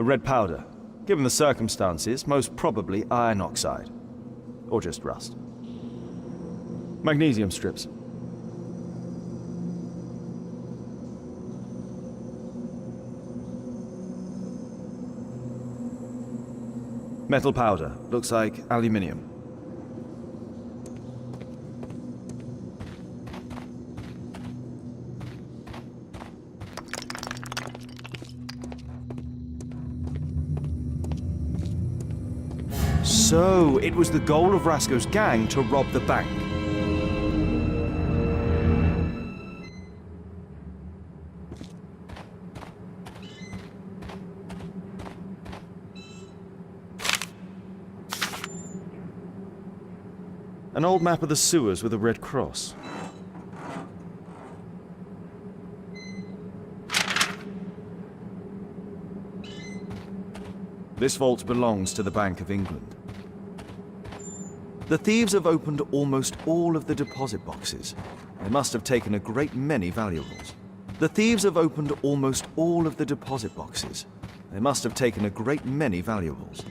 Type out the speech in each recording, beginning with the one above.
A red powder. Given the circumstances, most probably iron oxide. Or just rust. Magnesium strips. Metal powder. Looks like aluminium. So, it was the goal of Rasko's gang to rob the bank. An old map of the sewers with a red cross. This vault belongs to the Bank of England. The thieves have opened almost all of the deposit boxes. They must have taken a great many valuables. The thieves have opened almost all of the deposit boxes. They must have taken a great many valuables.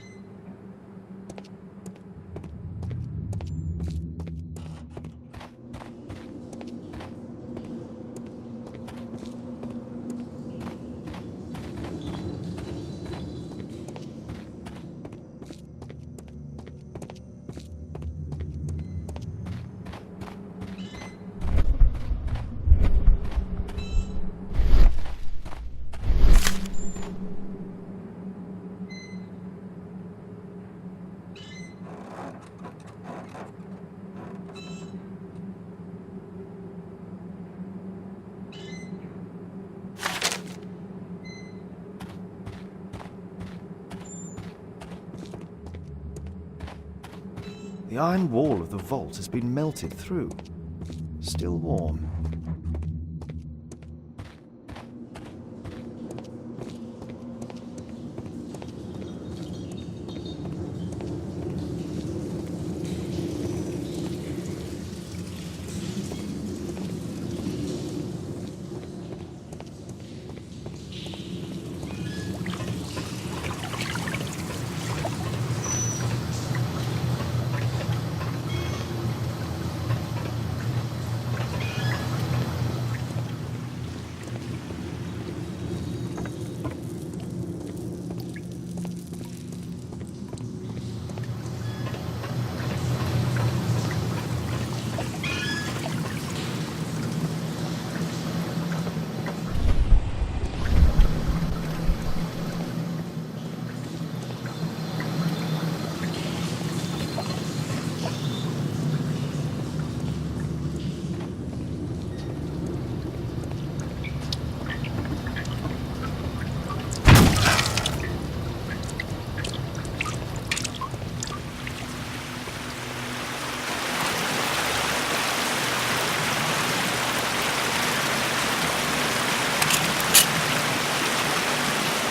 The iron wall of the vault has been melted through. Still warm.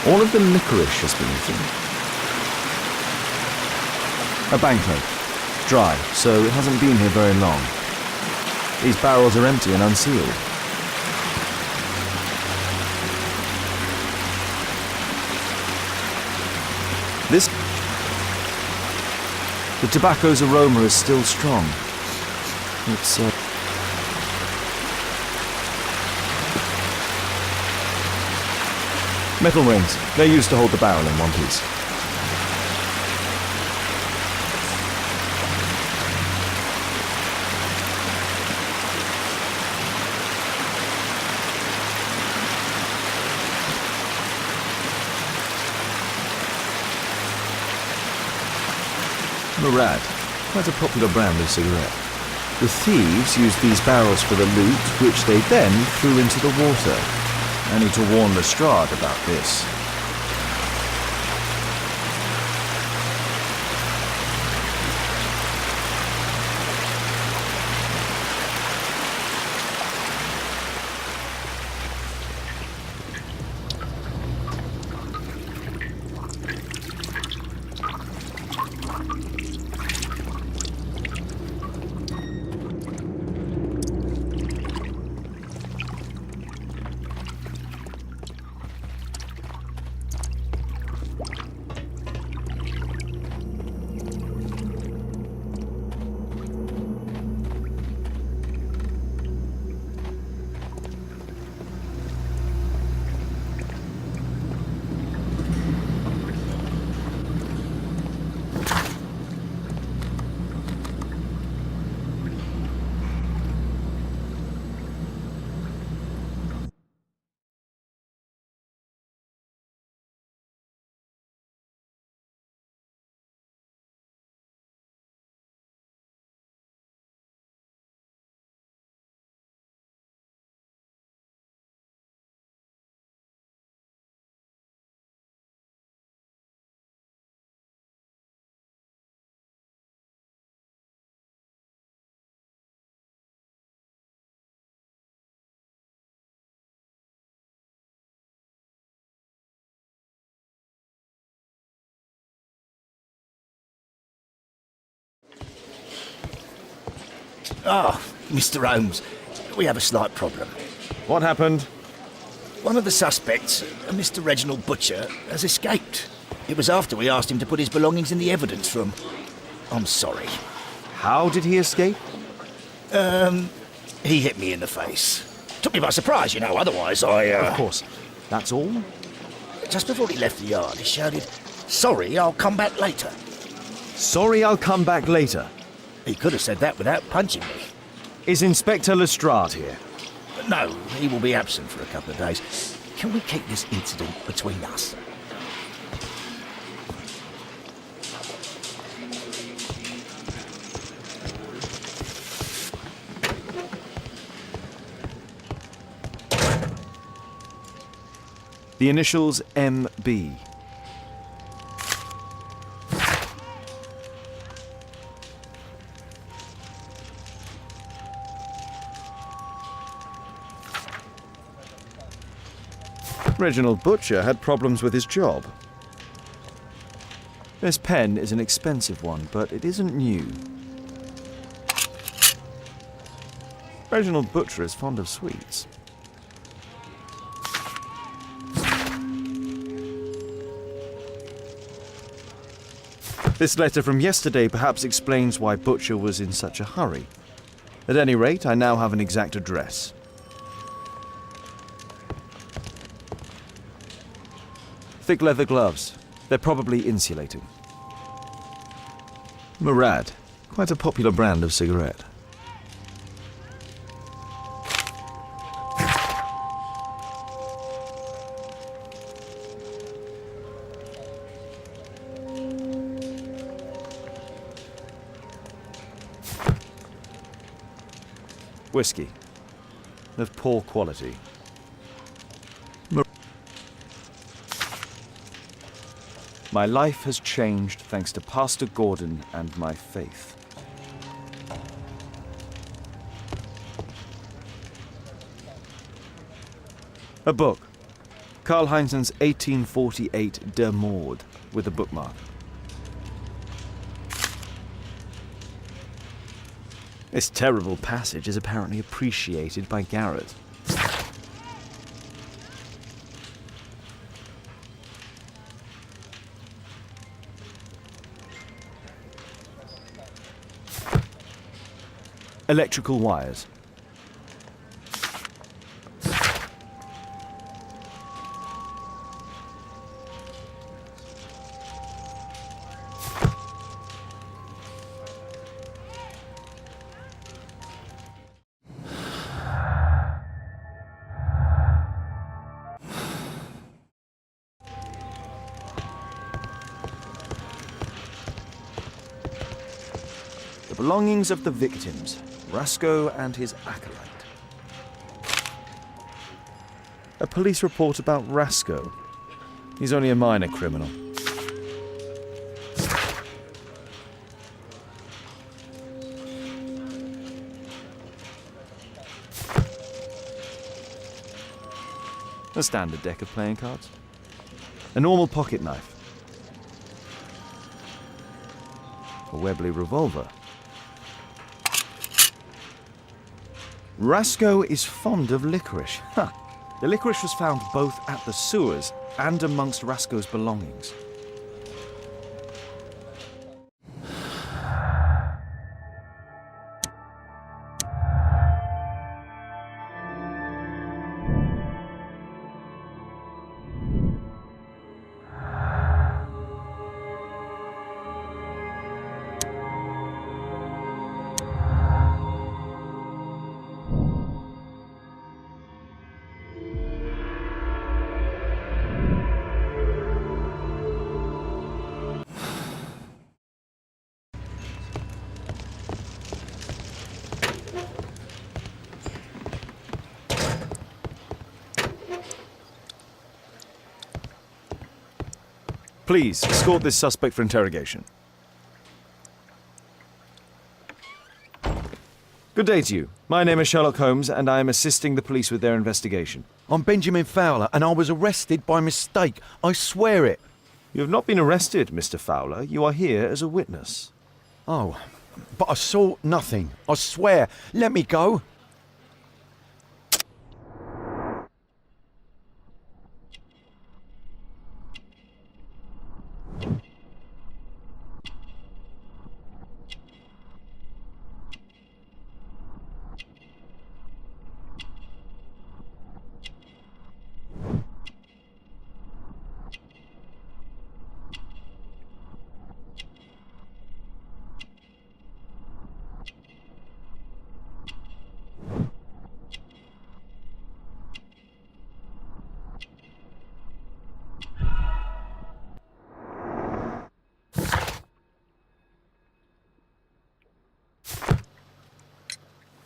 All of the licorice has been eaten. A banknote. Dry, so it hasn't been here very long. These barrels are empty and unsealed. The tobacco's aroma is still strong. It's, metal rings. They're used to hold the barrel in one piece. Murad, quite a popular brand of cigarette. The thieves used these barrels for the loot, which they then threw into the water. I need to warn Lestrade about this. Ah, Mr. Holmes, we have a slight problem. What happened? One of the suspects, a Mr. Reginald Butcher, has escaped. It was after we asked him to put his belongings in the evidence room. I'm sorry. How did he escape? He hit me in the face. Took me by surprise, you know, otherwise I, Of course. That's all? Just before he left the yard, he shouted, "Sorry, I'll come back later." Sorry, I'll come back later. He could have said that without punching me. Is Inspector Lestrade here? No, he will be absent for a couple of days. Can we keep this incident between us? The initials MB. Reginald Butcher had problems with his job. This pen is an expensive one, but it isn't new. Reginald Butcher is fond of sweets. This letter from yesterday perhaps explains why Butcher was in such a hurry. At any rate, I now have an exact address. Thick leather gloves. They're probably insulating. Murad. Quite a popular brand of cigarette. Whiskey. Of poor quality. My life has changed thanks to Pastor Gordon and my faith. A book. Karl Heinzen's 1848 Der Mord, with a bookmark. This terrible passage is apparently appreciated by Garrett. Electrical wires. The belongings of the victims. Rasco and his acolyte. A police report about Rasco. He's only a minor criminal. A standard deck of playing cards. A normal pocket knife. A Webley revolver. Rasco is fond of licorice. Huh. The licorice was found both at the sewers and amongst Rasco's belongings. Please, escort this suspect for interrogation. Good day to you. My name is Sherlock Holmes, and I am assisting the police with their investigation. I'm Benjamin Fowler, and I was arrested by mistake. I swear it. You have not been arrested, Mr. Fowler. You are here as a witness. Oh, but I saw nothing. I swear. Let me go.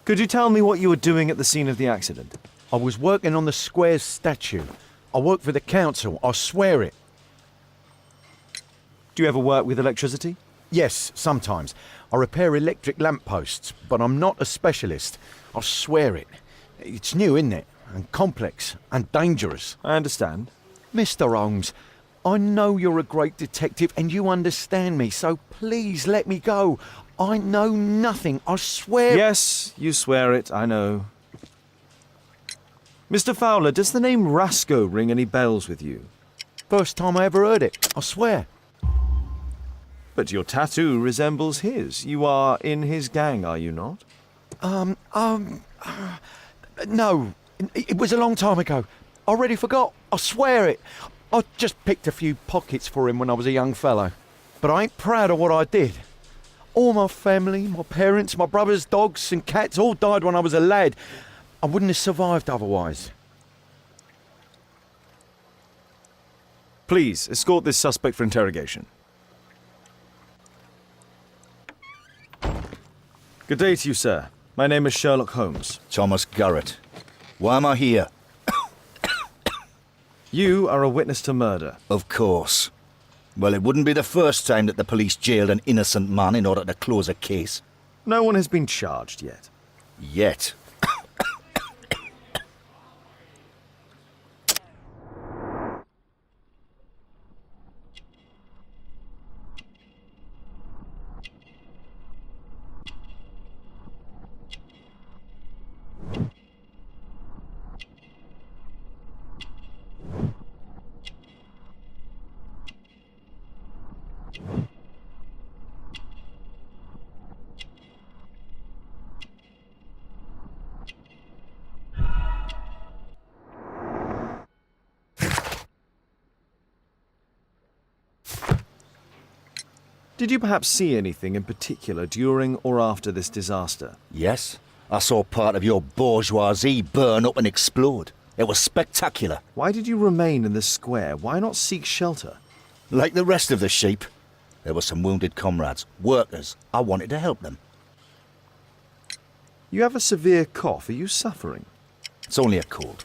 Could you tell me what you were doing at the scene of the accident? I was working on the square's statue. I work for the council, I swear it. Do you ever work with electricity? Yes, sometimes. I repair electric lampposts, but I'm not a specialist. I swear it. It's new, isn't it? And complex and dangerous. I understand. Mr. Holmes, I know you're a great detective and you understand me, so please let me go. I know nothing, I swear. Yes, you swear it, I know. Mr. Fowler, does the name Rasco ring any bells with you? First time I ever heard it, I swear. But your tattoo resembles his. You are in his gang, are you not? No. It was a long time ago. I already forgot, I swear it. I just picked a few pockets for him when I was a young fellow. But I ain't proud of what I did. All my family, my parents, my brothers, dogs and cats all died when I was a lad. I wouldn't have survived otherwise. Please, escort this suspect for interrogation. Good day to you, sir. My name is Sherlock Holmes. Thomas Garrett. Why am I here? You are a witness to murder. Of course. Well, it wouldn't be the first time that the police jailed an innocent man in order to close a case. No one has been charged yet. Yet. Did you perhaps see anything in particular during or after this disaster? Yes, I saw part of your bourgeoisie burn up and explode. It was spectacular. Why did you remain in the square? Why not seek shelter? Like the rest of the sheep, there were some wounded comrades, workers. I wanted to help them. You have a severe cough. Are you suffering? It's only a cold.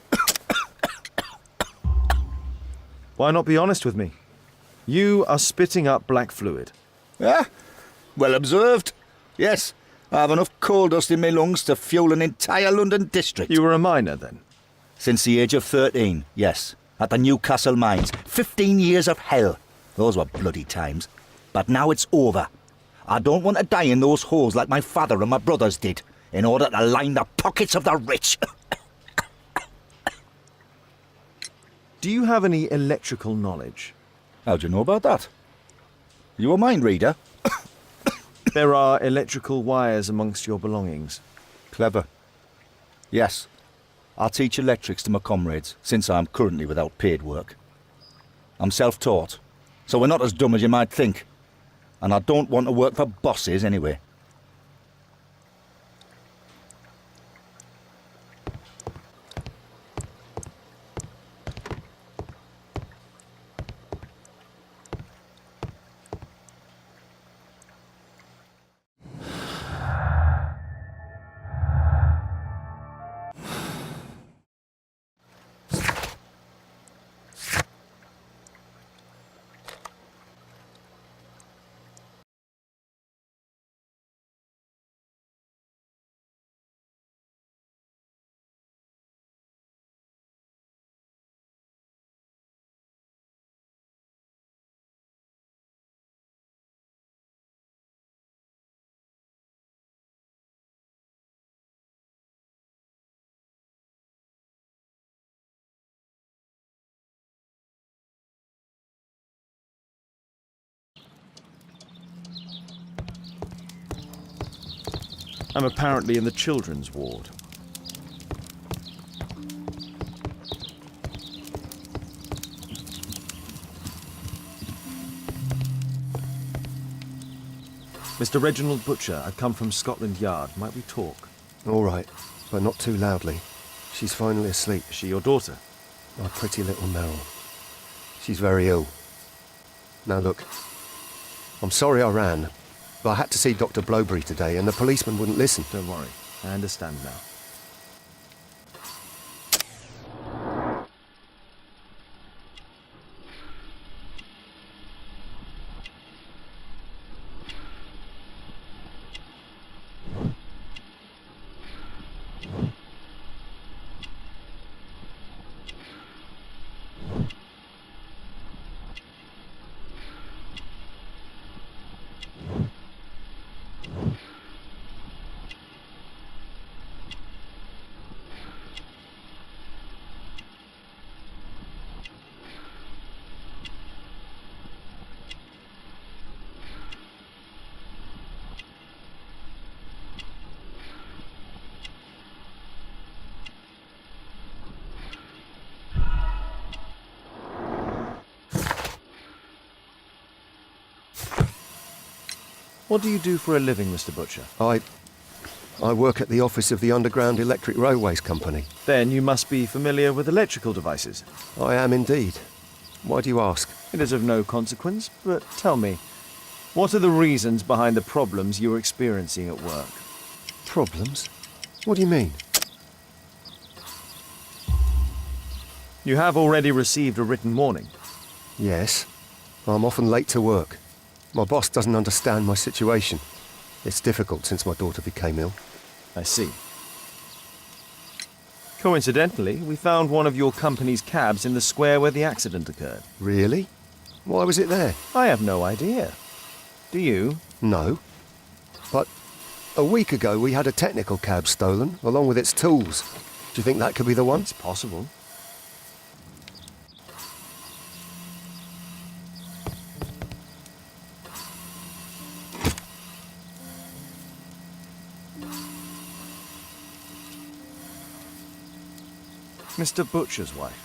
Why not be honest with me? You are spitting up black fluid. Ah, well observed. Yes, I have enough coal dust in my lungs to fuel an entire London district. You were a miner then? Since the age of 13, yes. At the Newcastle mines. 15 years of hell. Those were bloody times. But now it's over. I don't want to die in those holes like my father and my brothers did, in order to line the pockets of the rich. Do you have any electrical knowledge? How do you know about that? You a mind reader? There are electrical wires amongst your belongings. Clever. Yes. I teach electrics to my comrades, since I'm currently without paid work. I'm self-taught, so we're not as dumb as you might think. And I don't want to work for bosses anyway. I'm apparently in the children's ward. Mr. Reginald Butcher, I've come from Scotland Yard. Might we talk? All right, but not too loudly. She's finally asleep. Is she your daughter? My pretty little Meryl. She's very ill. Now look, I'm sorry I ran, but I had to see Dr. Blowberry today and the policeman wouldn't listen. Don't worry. I understand now. What do you do for a living, Mr. Butcher? I work at the office of the Underground Electric Railways Company. Then you must be familiar with electrical devices. I am indeed. Why do you ask? It is of no consequence, but tell me, what are the reasons behind the problems you're experiencing at work? Problems? What do you mean? You have already received a written warning. Yes. I'm often late to work. My boss doesn't understand my situation. It's difficult since my daughter became ill. I see. Coincidentally, we found one of your company's cabs in the square where the accident occurred. Really? Why was it there? I have no idea. Do you? No. But a week ago we had a technical cab stolen, along with its tools. Do you think that could be the one? It's possible. Mr. Butcher's wife.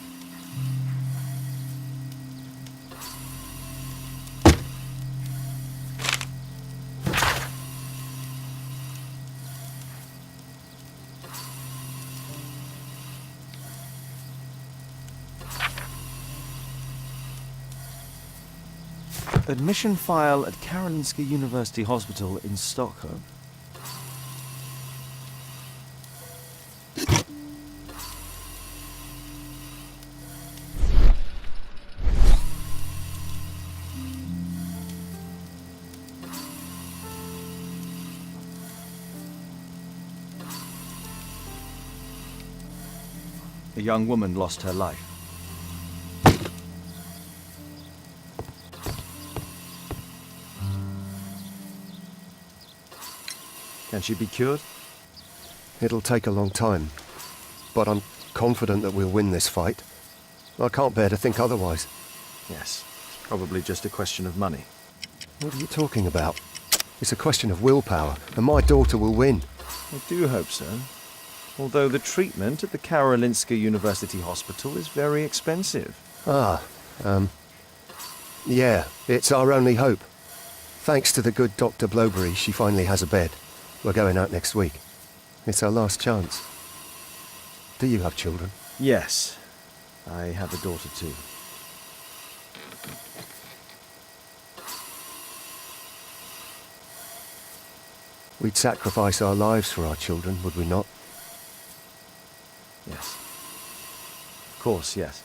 Admission file at Karolinska University Hospital in Stockholm. A young woman lost her life. Can she be cured? It'll take a long time. But I'm confident that we'll win this fight. I can't bear to think otherwise. Yes, it's probably just a question of money. What are you talking about? It's a question of willpower, and my daughter will win. I do hope so. Although the treatment at the Karolinska University Hospital is very expensive. Yeah, it's our only hope. Thanks to the good Dr. Blowberry, she finally has a bed. We're going out next week. It's our last chance. Do you have children? Yes, I have a daughter too. We'd sacrifice our lives for our children, would we not? Yes. Of course, yes.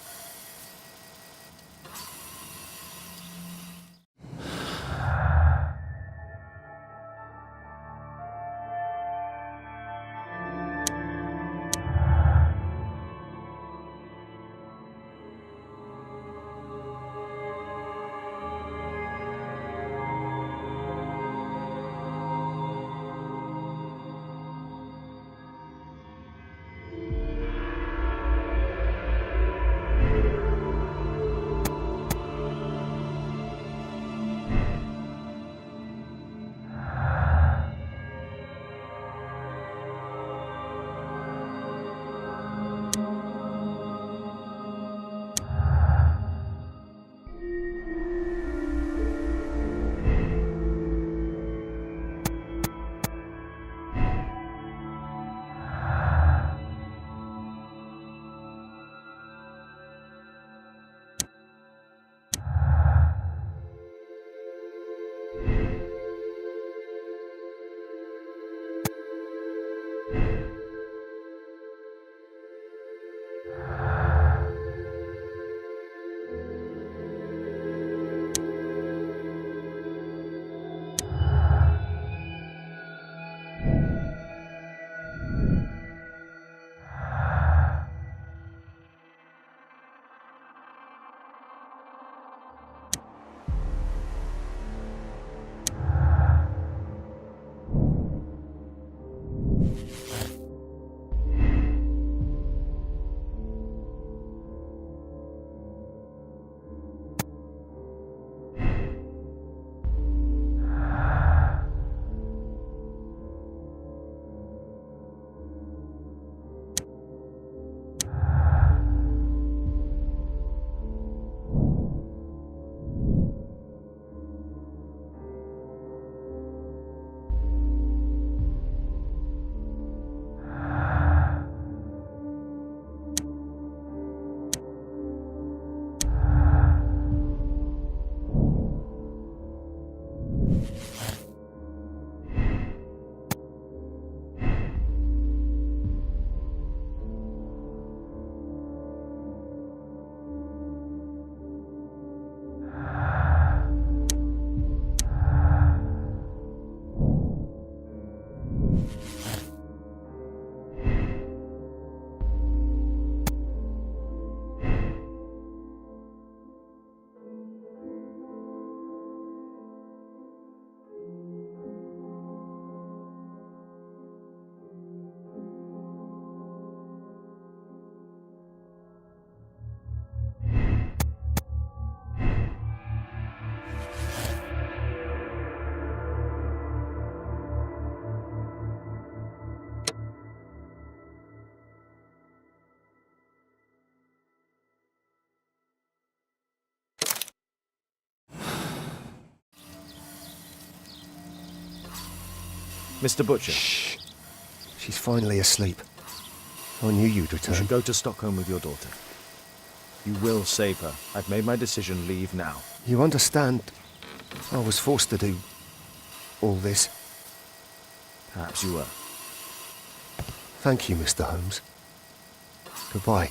Mr. Butcher, Shh. She's finally asleep. I knew you'd you return. should go to Stockholm with your daughter. You will save her. I've made my decision. Leave now. You understand, I was forced to do all this. Perhaps you were. Thank you, Mr. Holmes. Goodbye.